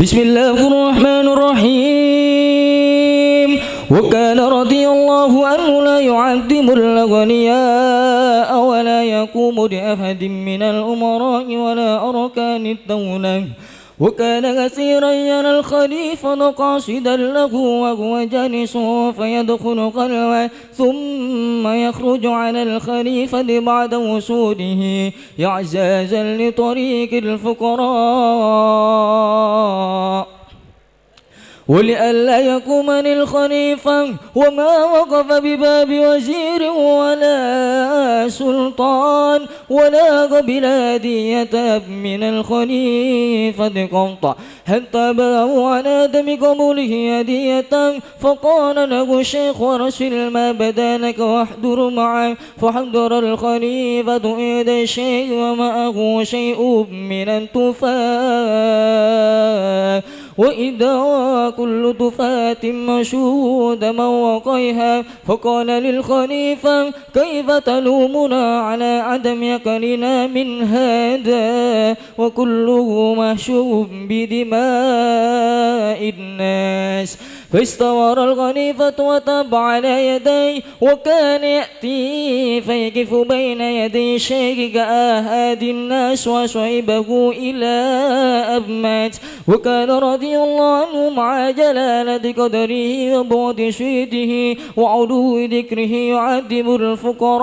بسم الله الرحمن الرحيم. وكان رضي الله عنه لا يعذب الأغنياء ولا يقوم لأحد من الأمراء ولا أركان الدولة، وكان كثيرا يرى الخليفة قاصدا له وهو جالس فيدخل قلبه ثم يخرج على الخليفة بعد وصوله إعزازا لطريق الفقراء، ولئلا يقوم للخليفة وما وقف بباب وزير ولا سلطان ولا قبل هدية من الخليفة قط حتى بلغوا على دم قبوله هدية، فقال له الشيخ ارسل ما بدا لك واحضر معه، فحضر الخليفة إلى الشيخ ومعه شيء من التفاح، وإذا كل تفاة مشهود موقعها، فقال للخليفة كيف تلومنا على عدم يقلنا من هذا وكله مشهود بدماء الناس؟ فاستوار الخليفة وتاب على يديه، وكان يأتي فيقف بين يدي الشيخ كآهاد الناس وصعبه إلى أبمات. وكان رضي الله عنه مع جلالة قدره وبعد سيده وعلو ذكره يعذب الفقراء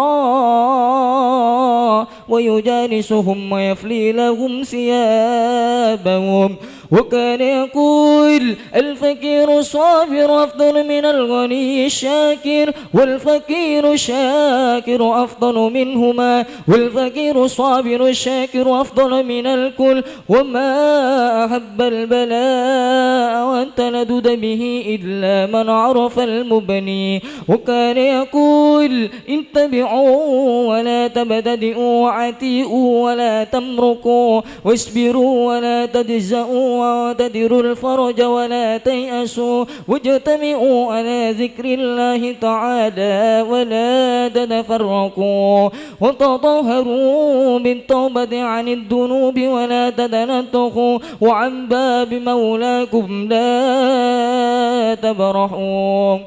ويجالسهم ويفلي لهم ثيابهم. وكان يقول الفقير الصابر أفضل من الغني الشاكر، والفقير الشاكر أفضل منهما، والفقير الصابر الشاكر أفضل من الكل، وما أحب البلاء والتلذذ به إلا من عرف المبني. وكان يقول اتبعوا ولا تبتدئوا وعتيئوا ولا تمرقوا واصبروا ولا تجزأوا واعتذروا الفرج ولا تيأسوا واجتمعوا على ذكر الله تعالى ولا تتفرقوا وتطهروا بالتوبة عن الذنوب ولا تتنطقوا وعن باب مولاكم لا تبرحوا.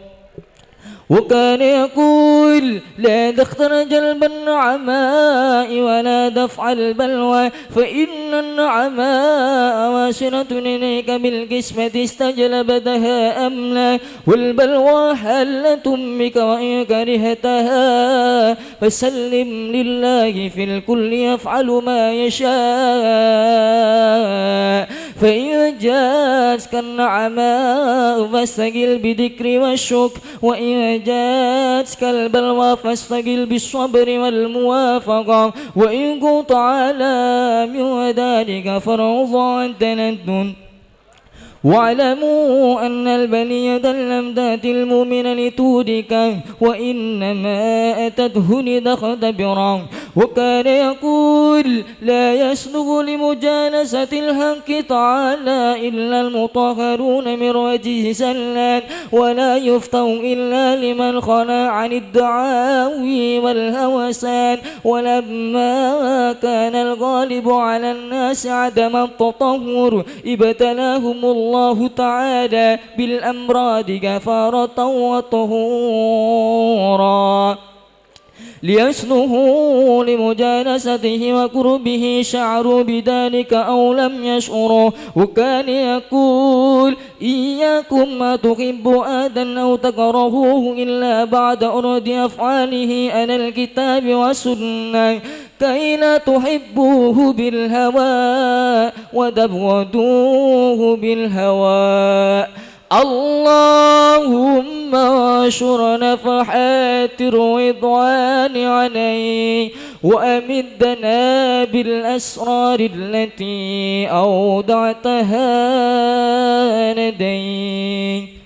وكان يقول لا تختر جلب النعماء ولا دفع البلوى، فإن النعماء واصلة إليك بالقسمة استجلبتها أملا، والبلوى حلة بك وإن كرهتها، فسلم لله في الكل يفعل ما يشاء. فإن جاءتك النعماء فاستقل بذكر والشكر، وإن جاءتك البلوى فاستقل بالصبر والموافقة، وإن كنت على من ذلك فرض عن تندن. واعلموا أن البلية لم تأت المؤمن لتودك، وإنما أتته لتختبره. وكان يقول لا يسلك لمجالسة الحق تعالى إلا المطهرون من وجه سلان، ولا يفتح إلا لمن خلا عن الدعاوي والهوسان. ولما كان الغالب على الناس عدم التطهر ابتلاهم الله تعالى بالأمراض كفارة وطهورا ليسلهوا لمجالسته وقربه، شعروا بذلك أو لم يشعروا. وكان يقول إياكم ما تحب آدا أو تكرهوه إلا بعد أرد أفعاله على الكتاب والسنة، كي لا تحبوه بالهوى وتبغضوه بالهوى. اللهم اشر نفحات الرضوان عليه، وأمدنا بالأسرار التي أودعتها لديه.